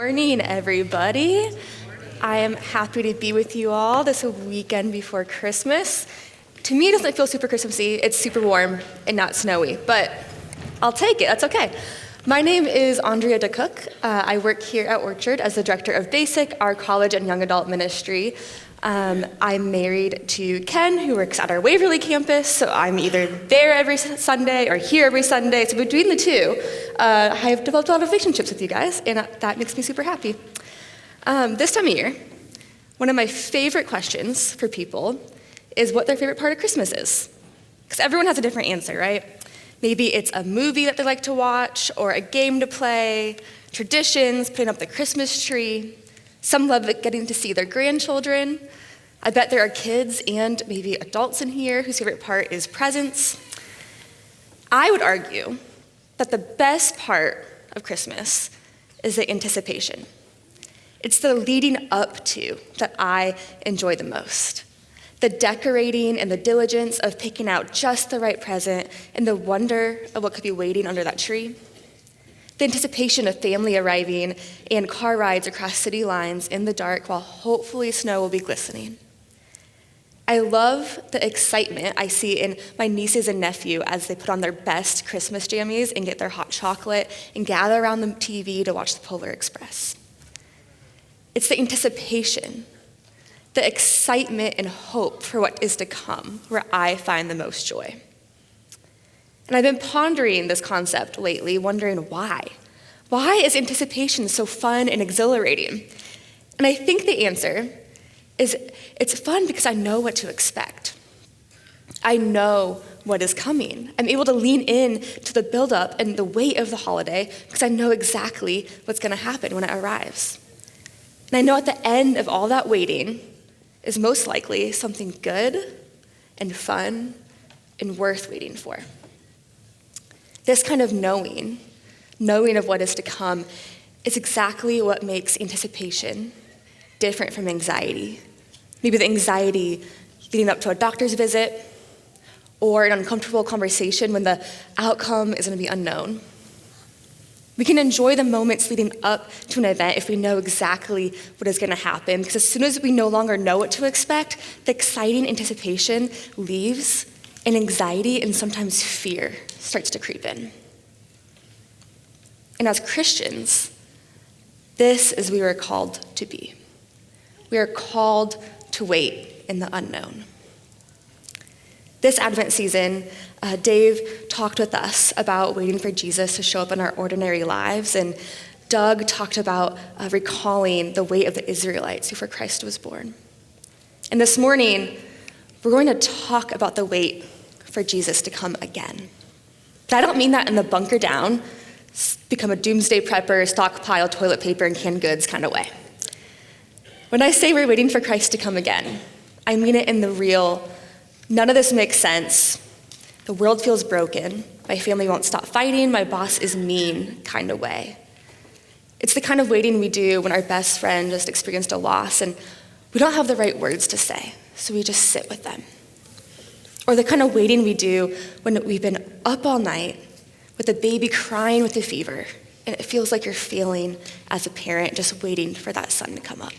morning, everybody. I am happy to be with you all this weekend before Christmas. To me, it doesn't feel super Christmassy. It's super warm and not snowy, but I'll take it. That's okay. My name is Andrea DeCook. I work here at Orchard as the director of Basic, our college and young adult ministry. I'm married to Ken, who works at our Waverly campus, so I'm either there every Sunday or here every Sunday. So between the two, I have developed a lot of relationships with you guys, and that makes me super happy. This time of year, one of my favorite questions for people is what their favorite part of Christmas is. Because everyone has a different answer, right? Maybe it's a movie that they like to watch, or a game to play, traditions, putting up the Christmas tree. Some love getting to see their grandchildren. I bet there are kids and maybe adults in here whose favorite part is presents. I would argue that the best part of Christmas is the anticipation. It's the leading up to that I enjoy the most. The decorating and the diligence of picking out just the right present and the wonder of what could be waiting under that tree. The anticipation of family arriving and car rides across city lines in the dark while hopefully snow will be glistening. I love the excitement I see in my nieces and nephew as they put on their best Christmas jammies and get their hot chocolate and gather around the TV to watch the Polar Express. It's the anticipation, the excitement and hope for what is to come where I find the most joy. And I've been pondering this concept lately, wondering why. Why is anticipation so fun and exhilarating? And I think the answer is it's fun because I know what to expect. I know what is coming. I'm able to lean in to the buildup and the weight of the holiday because I know exactly what's going to happen when it arrives. And I know at the end of all that waiting is most likely something good and fun and worth waiting for. This kind of knowing of what is to come, is exactly what makes anticipation different from anxiety. Maybe the anxiety leading up to a doctor's visit, or an uncomfortable conversation when the outcome is going to be unknown. We can enjoy the moments leading up to an event if we know exactly what is going to happen, because as soon as we no longer know what to expect, the exciting anticipation leaves, and anxiety and sometimes fear starts to creep in. And as Christians, this is we are called to be. We are called to wait in the unknown. This Advent season, Dave talked with us about waiting for Jesus to show up in our ordinary lives, and Doug talked about recalling the wait of the Israelites before Christ was born. And this morning, we're going to talk about the wait for Jesus to come again. But I don't mean that in the bunker down, become a doomsday prepper, stockpile toilet paper and canned goods kind of way. When I say we're waiting for Christ to come again, I mean it in the real, none of this makes sense. The world feels broken. My family won't stop fighting. My boss is mean kind of way. It's the kind of waiting we do when our best friend just experienced a loss and we don't have the right words to say, so we just sit with them. Or the kind of waiting we do when we've been up all night with a baby crying with a fever, and it feels like you're failing as a parent just waiting for that sun to come up.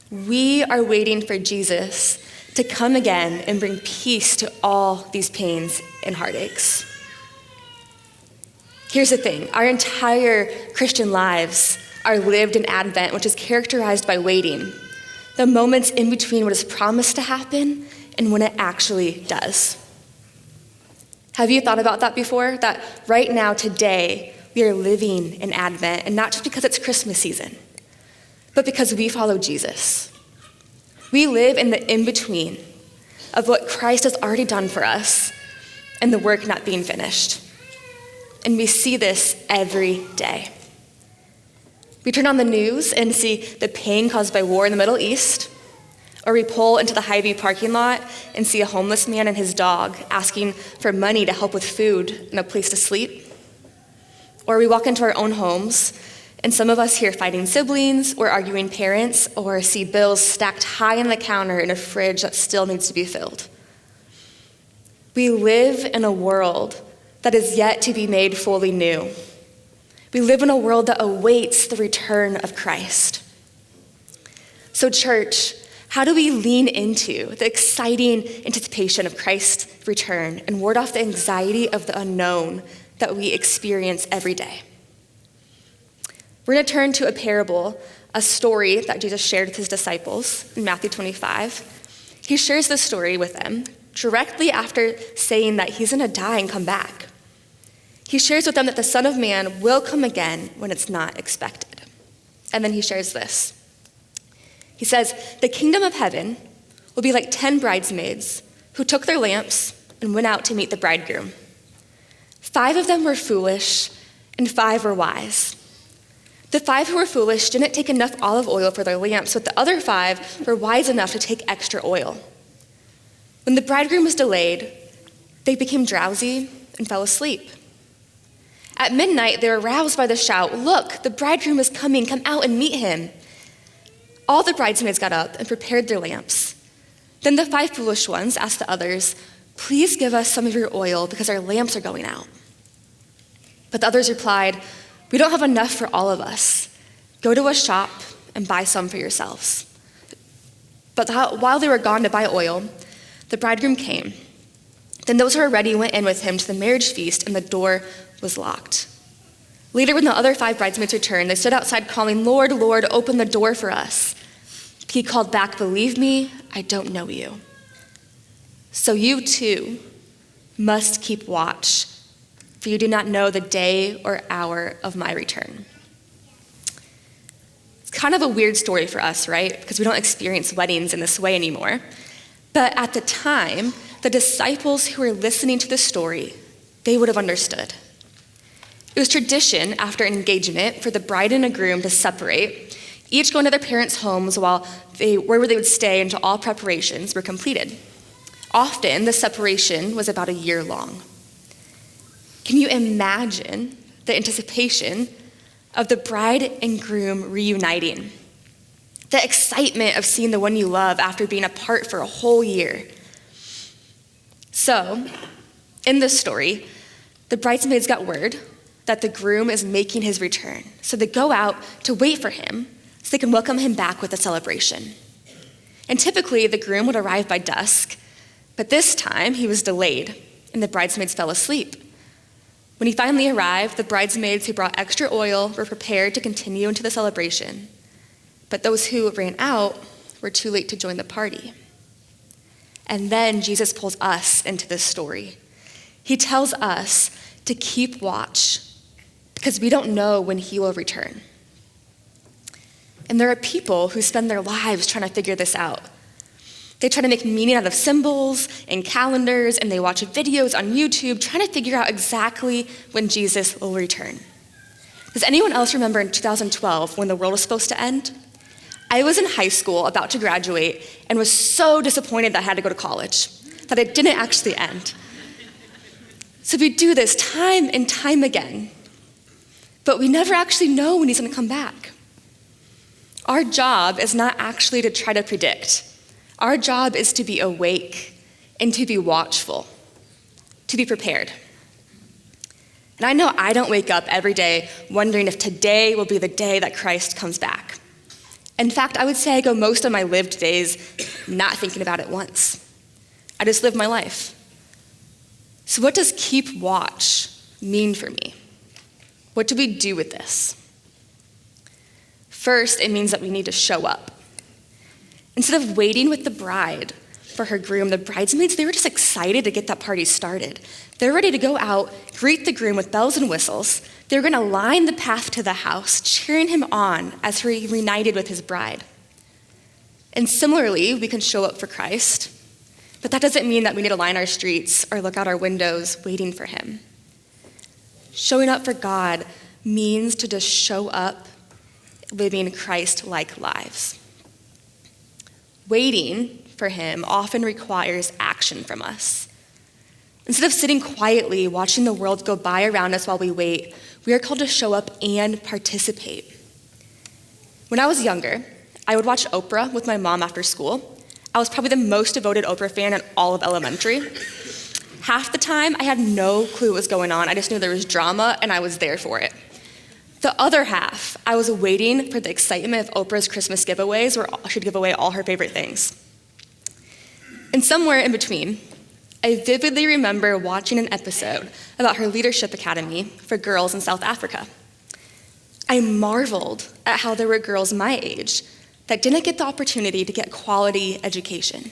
We are waiting for Jesus to come again and bring peace to all these pains and heartaches. Here's the thing, our entire Christian lives are lived in Advent, which is characterized by waiting. The moments in between what is promised to happen and when it actually does. Have you thought about that before? That right now, today, we are living in Advent, and not just because it's Christmas season, but because we follow Jesus. We live in the in-between of what Christ has already done for us and the work not being finished. And we see this every day. We turn on the news and see the pain caused by war in the Middle East, or we pull into the Hy-Vee parking lot and see a homeless man and his dog asking for money to help with food and a place to sleep. Or we walk into our own homes, and some of us hear fighting siblings or arguing parents, or see bills stacked high on the counter in a fridge that still needs to be filled. We live in a world that is yet to be made fully new. We live in a world that awaits the return of Christ. So church, how do we lean into the exciting anticipation of Christ's return and ward off the anxiety of the unknown that we experience every day? We're going to turn to a parable, a story that Jesus shared with his disciples in Matthew 25. He shares this story with them directly after saying that he's going to die and come back. He shares with them that the Son of Man will come again when it's not expected. And then he shares this. He says, the kingdom of heaven will be like 10 bridesmaids who took their lamps and went out to meet the bridegroom. 5 of them were foolish and 5 were wise. The 5 who were foolish didn't take enough olive oil for their lamps, but the other 5 were wise enough to take extra oil. When the bridegroom was delayed, they became drowsy and fell asleep. At midnight, they were roused by the shout, "Look, the bridegroom is coming, come out and meet him." All the bridesmaids got up and prepared their lamps. Then the 5 foolish ones asked the others, "Please give us some of your oil because our lamps are going out." But the others replied, "We don't have enough for all of us. Go to a shop and buy some for yourselves." But while they were gone to buy oil, the bridegroom came. Then those who were ready went in with him to the marriage feast, and the door was locked. Later, when the other 5 bridesmaids returned, they stood outside calling, "Lord, Lord, open the door for us." He called back, "Believe me, I don't know you." So you too must keep watch, for you do not know the day or hour of my return. It's kind of a weird story for us, right? Because we don't experience weddings in this way anymore. But at the time, the disciples who were listening to the story, they would have understood. It was tradition after engagement for the bride and a groom to separate, each going to their parents' homes wherever they would stay until all preparations were completed. Often, the separation was about a year long. Can you imagine the anticipation of the bride and groom reuniting? The excitement of seeing the one you love after being apart for a whole year. So, in this story, the bridesmaids got word that the groom is making his return. So they go out to wait for him so they can welcome him back with a celebration. And typically, the groom would arrive by dusk, but this time he was delayed and the bridesmaids fell asleep. When he finally arrived, the bridesmaids who brought extra oil were prepared to continue into the celebration, but those who ran out were too late to join the party. And then Jesus pulls us into this story. He tells us to keep watch because we don't know when he will return. And there are people who spend their lives trying to figure this out. They try to make meaning out of symbols and calendars, and they watch videos on YouTube trying to figure out exactly when Jesus will return. Does anyone else remember in 2012 when the world was supposed to end? I was in high school about to graduate and was so disappointed that I had to go to college, that it didn't actually end. So we do this time and time again, but we never actually know when he's going to come back. Our job is not actually to try to predict. Our job is to be awake and to be watchful, to be prepared. And I know I don't wake up every day wondering if today will be the day that Christ comes back. In fact, I would say I go most of my lived days not thinking about it once. I just live my life. So what does keep watch mean for me? What do we do with this? First, it means that we need to show up. Instead of waiting with the bride for her groom, the bridesmaids, they were just excited to get that party started. They're ready to go out, greet the groom with bells and whistles. They're going to line the path to the house, cheering him on as he reunited with his bride. And similarly, we can show up for Christ, but that doesn't mean that we need to line our streets or look out our windows waiting for him. Showing up for God means to just show up living Christ-like lives. Waiting for him often requires action from us. Instead of sitting quietly watching the world go by around us while we wait, we are called to show up and participate. When I was younger, I would watch Oprah with my mom after school. I was probably the most devoted Oprah fan in all of elementary. Half the time, I had no clue what was going on. I just knew there was drama, and I was there for it. The other half, I was waiting for the excitement of Oprah's Christmas giveaways where she'd give away all her favorite things. And somewhere in between, I vividly remember watching an episode about her leadership academy for girls in South Africa. I marveled at how there were girls my age that didn't get the opportunity to get quality education.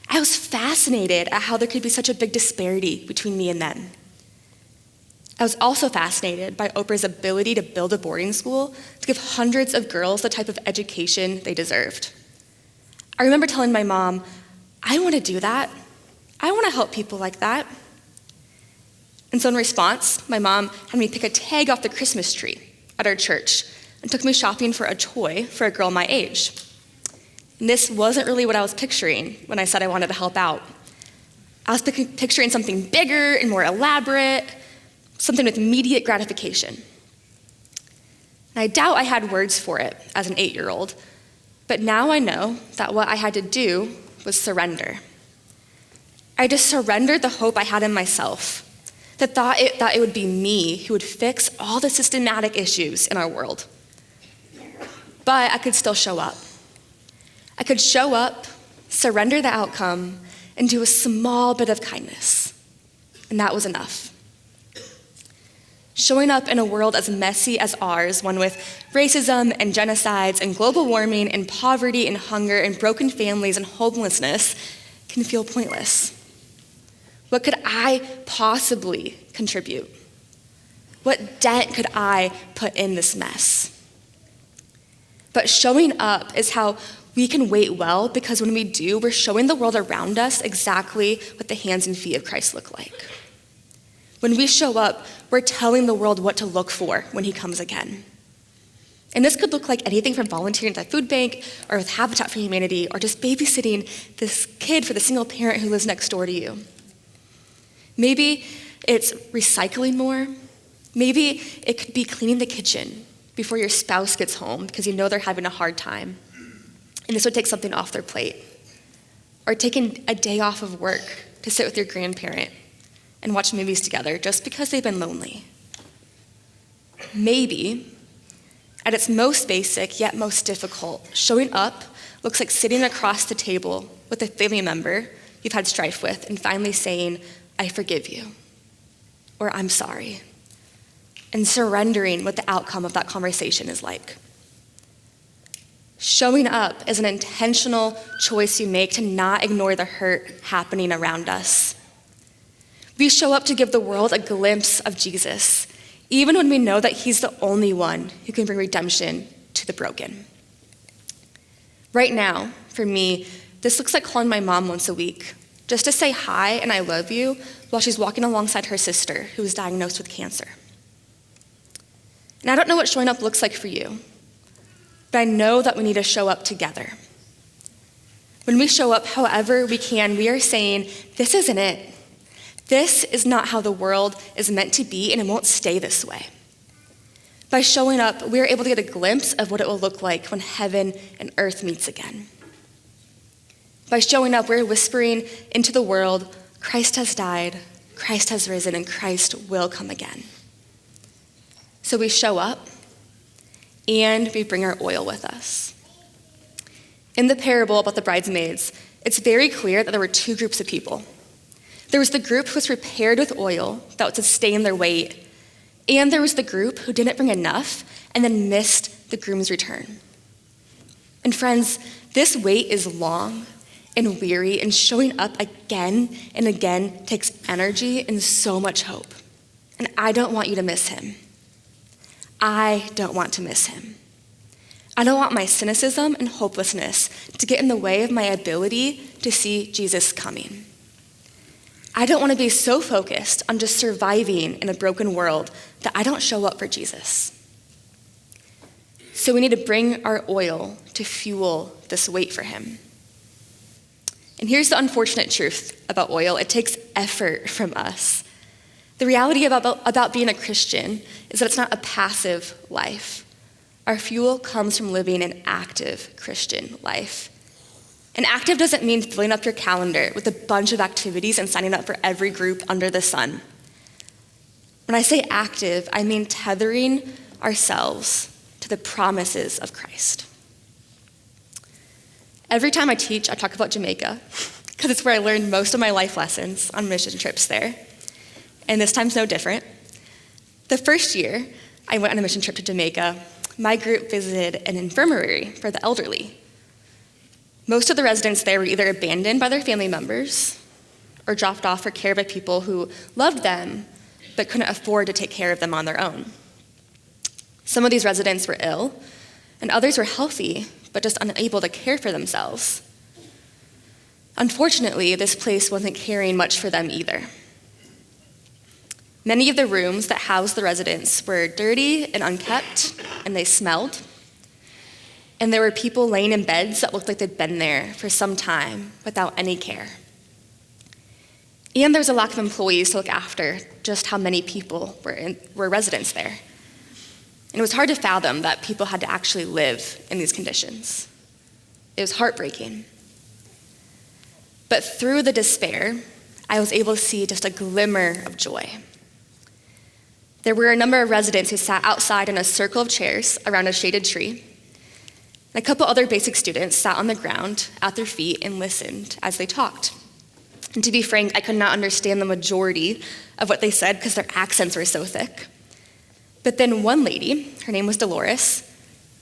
I was fascinated at how there could be such a big disparity between me and them. I was also fascinated by Oprah's ability to build a boarding school to give hundreds of girls the type of education they deserved. I remember telling my mom, I want to do that. I want to help people like that. And so in response, my mom had me pick a tag off the Christmas tree at our church and took me shopping for a toy for a girl my age. And this wasn't really what I was picturing when I said I wanted to help out. I was picturing something bigger and more elaborate, something with immediate gratification. And I doubt I had words for it as an 8-year-old, but now I know that what I had to do was surrender. I just surrendered the hope I had in myself, that thought it would be me who would fix all the systematic issues in our world. But I could still show up. I could show up, surrender the outcome, and do a small bit of kindness. And that was enough. Showing up in a world as messy as ours, one with racism and genocides and global warming and poverty and hunger and broken families and homelessness, can feel pointless. What could I possibly contribute? What dent could I put in this mess? But showing up is how we can wait well, because when we do, we're showing the world around us exactly what the hands and feet of Christ look like. When we show up, we're telling the world what to look for when he comes again. And this could look like anything from volunteering at a food bank or with Habitat for Humanity or just babysitting this kid for the single parent who lives next door to you. Maybe it's recycling more. Maybe it could be cleaning the kitchen before your spouse gets home because you know they're having a hard time. And this would take something off their plate. Or taking a day off of work to sit with your grandparent and watch movies together just because they've been lonely. Maybe, at its most basic yet most difficult, showing up looks like sitting across the table with a family member you've had strife with and finally saying, I forgive you, or I'm sorry, and surrendering what the outcome of that conversation is like. Showing up is an intentional choice you make to not ignore the hurt happening around us. We show up to give the world a glimpse of Jesus, even when we know that he's the only one who can bring redemption to the broken. Right now, for me, this looks like calling my mom once a week, just to say hi and I love you while she's walking alongside her sister who is diagnosed with cancer. And I don't know what showing up looks like for you, but I know that we need to show up together. When we show up however we can, we are saying, this isn't it. This is not how the world is meant to be, and it won't stay this way. By showing up, we are able to get a glimpse of what it will look like when heaven and earth meets again. By showing up, we're whispering into the world, Christ has died, Christ has risen, and Christ will come again. So we show up, and we bring our oil with us. In the parable about the bridesmaids, it's very clear that there were two groups of people. There was the group who was prepared with oil that would sustain their weight, and there was the group who didn't bring enough and then missed the groom's return. And friends, this wait is long and weary, and showing up again and again takes energy and so much hope. And I don't want you to miss him. I don't want to miss him. I don't want my cynicism and hopelessness to get in the way of my ability to see Jesus coming. I don't want to be so focused on just surviving in a broken world that I don't show up for Jesus. So we need to bring our oil to fuel this wait for him. And here's the unfortunate truth about oil. It takes effort from us. The reality about being a Christian is that it's not a passive life. Our fuel comes from living an active Christian life. And active doesn't mean filling up your calendar with a bunch of activities and signing up for every group under the sun. When I say active, I mean tethering ourselves to the promises of Christ. Every time I teach, I talk about Jamaica, because it's where I learned most of my life lessons on mission trips there. And this time's no different. The first year I went on a mission trip to Jamaica, my group visited an infirmary for the elderly. Most of the residents there were either abandoned by their family members or dropped off for care by people who loved them but couldn't afford to take care of them on their own. Some of these residents were ill, and others were healthy but just unable to care for themselves. Unfortunately, this place wasn't caring much for them either. Many of the rooms that housed the residents were dirty and unkept, and they smelled. And there were people laying in beds that looked like they'd been there for some time without any care. And there was a lack of employees to look after just how many people were residents there. And it was hard to fathom that people had to actually live in these conditions. It was heartbreaking. But through the despair, I was able to see just a glimmer of joy. There were a number of residents who sat outside in a circle of chairs around a shaded tree. And a couple other basic students sat on the ground at their feet and listened as they talked. And to be frank, I could not understand the majority of what they said because their accents were so thick. But then one lady, her name was Dolores,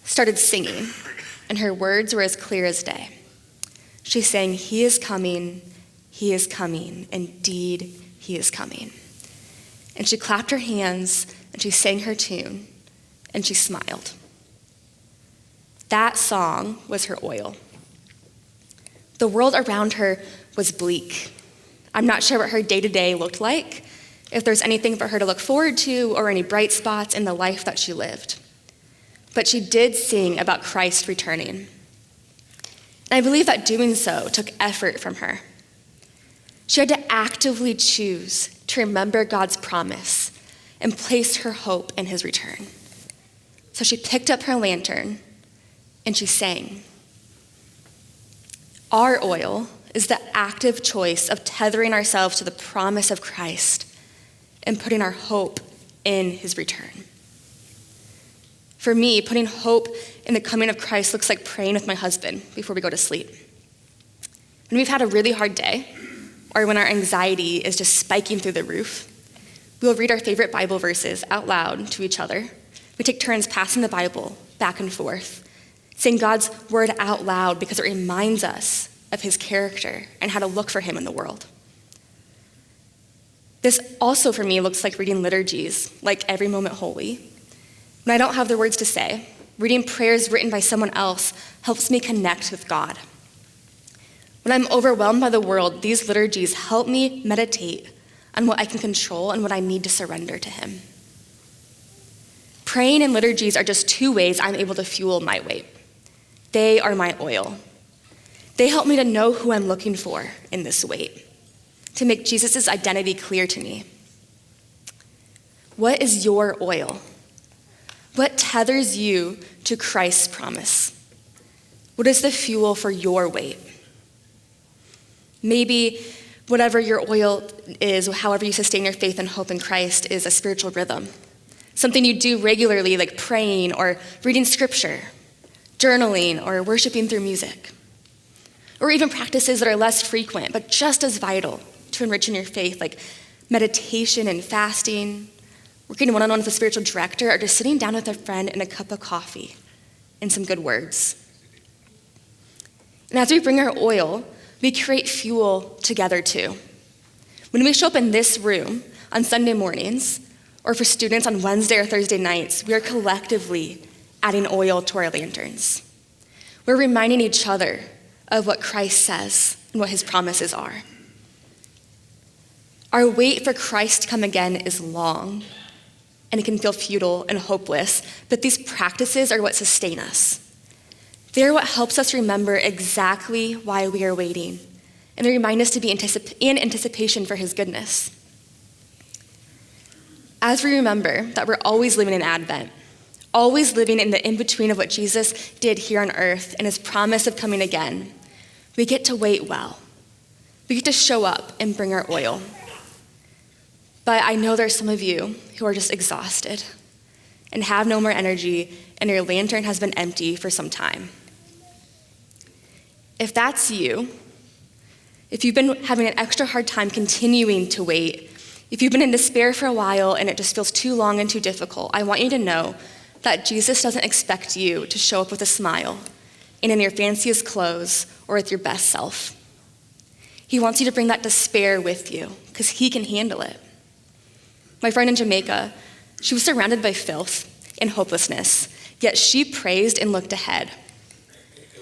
started singing, and her words were as clear as day. She sang, "He is coming, indeed he is coming." And she clapped her hands, and she sang her tune, and she smiled. That song was her oil. The world around her was bleak. I'm not sure what her day-to-day looked like, if there's anything for her to look forward to or any bright spots in the life that she lived. But she did sing about Christ returning. And I believe that doing so took effort from her. She had to actively choose to remember God's promise and place her hope in his return. So she picked up her lantern and she sang. Our oil is the active choice of tethering ourselves to the promise of Christ and putting our hope in his return. For me, putting hope in the coming of Christ looks like praying with my husband before we go to sleep. When we've had a really hard day, or when our anxiety is just spiking through the roof, we'll read our favorite Bible verses out loud to each other. We take turns passing the Bible back and forth, saying God's word out loud because it reminds us of his character and how to look for him in the world. This also, for me, looks like reading liturgies, like Every Moment Holy. When I don't have the words to say, reading prayers written by someone else helps me connect with God. When I'm overwhelmed by the world, these liturgies help me meditate on what I can control and what I need to surrender to him. Praying and liturgies are just two ways I'm able to fuel my weight. They are my oil. They help me to know who I'm looking for in this weight, to make Jesus' identity clear to me. What is your oil? What tethers you to Christ's promise? What is the fuel for your weight? Maybe whatever your oil is, however you sustain your faith and hope in Christ, is a spiritual rhythm, something you do regularly, like praying or reading scripture, journaling, or worshiping through music. Or even practices that are less frequent, but just as vital to enriching your faith, like meditation and fasting, working one-on-one with a spiritual director, or just sitting down with a friend and a cup of coffee and some good words. And as we bring our oil, we create fuel together too. When we show up in this room on Sunday mornings, or for students on Wednesday or Thursday nights, we are collectively adding oil to our lanterns. We're reminding each other of what Christ says and what his promises are. Our wait for Christ to come again is long, and it can feel futile and hopeless, but these practices are what sustain us. They're what helps us remember exactly why we are waiting, and they remind us to be in anticipation for his goodness. As we remember that we're always living in Advent, always living in the in-between of what Jesus did here on earth and his promise of coming again, we get to wait well. We get to show up and bring our oil. But I know there's some of you who are just exhausted and have no more energy, and your lantern has been empty for some time. If that's you, if you've been having an extra hard time continuing to wait, if you've been in despair for a while and it just feels too long and too difficult, I want you to know that Jesus doesn't expect you to show up with a smile and in your fanciest clothes or with your best self. He wants you to bring that despair with you because he can handle it. My friend in Jamaica, she was surrounded by filth and hopelessness, yet she praised and looked ahead.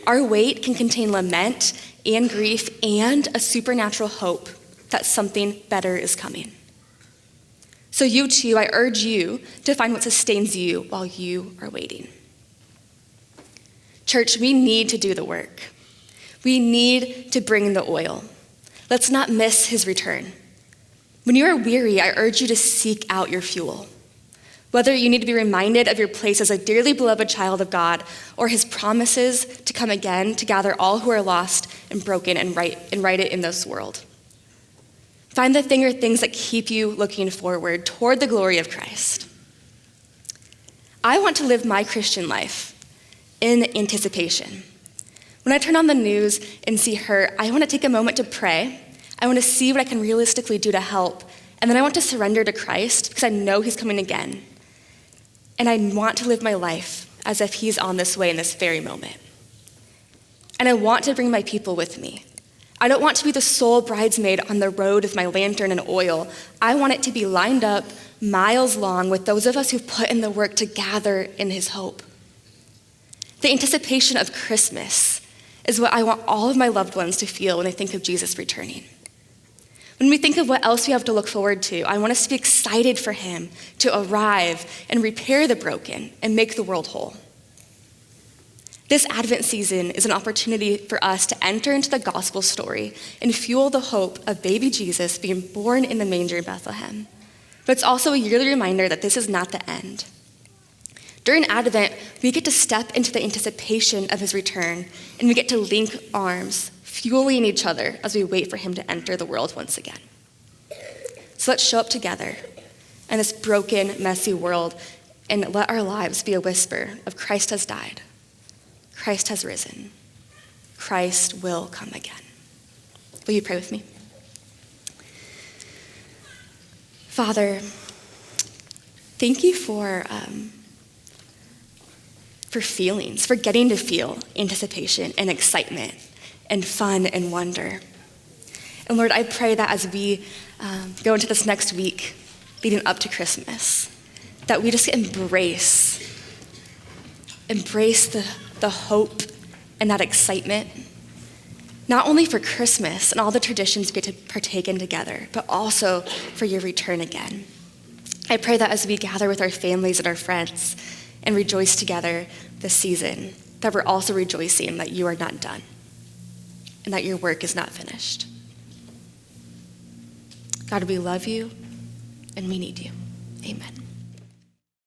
Our wait can contain lament and grief and a supernatural hope that something better is coming. So you too, I urge you to find what sustains you while you are waiting. Church, we need to do the work. We need to bring the oil. Let's not miss his return. When you are weary, I urge you to seek out your fuel. Whether you need to be reminded of your place as a dearly beloved child of God or his promises to come again to gather all who are lost and broken and write it in this world. Find the thing or things that keep you looking forward toward the glory of Christ. I want to live my Christian life in anticipation. When I turn on the news and see hurt, I want to take a moment to pray. I want to see what I can realistically do to help. And then I want to surrender to Christ because I know he's coming again. And I want to live my life as if he's on this way in this very moment. And I want to bring my people with me. I don't want to be the sole bridesmaid on the road with my lantern and oil. I want it to be lined up miles long with those of us who've put in the work to gather in his hope. The anticipation of Christmas is what I want all of my loved ones to feel when they think of Jesus returning. When we think of what else we have to look forward to, I want us to be excited for him to arrive and repair the broken and make the world whole. This Advent season is an opportunity for us to enter into the gospel story and fuel the hope of baby Jesus being born in the manger in Bethlehem. But it's also a yearly reminder that this is not the end. During Advent, we get to step into the anticipation of his return, and we get to link arms, fueling each other as we wait for him to enter the world once again. So let's show up together in this broken, messy world and let our lives be a whisper of Christ has died. Christ has risen. Christ will come again. Will you pray with me? Father, thank you for feelings, for getting to feel anticipation and excitement and fun and wonder. And Lord, I pray that as we go into this next week leading up to Christmas, that we just embrace the hope and that excitement, not only for Christmas and all the traditions we get to partake in together, but also for your return again. I pray that as we gather with our families and our friends and rejoice together this season, that we're also rejoicing that you are not done and that your work is not finished. God, we love you and we need you. Amen.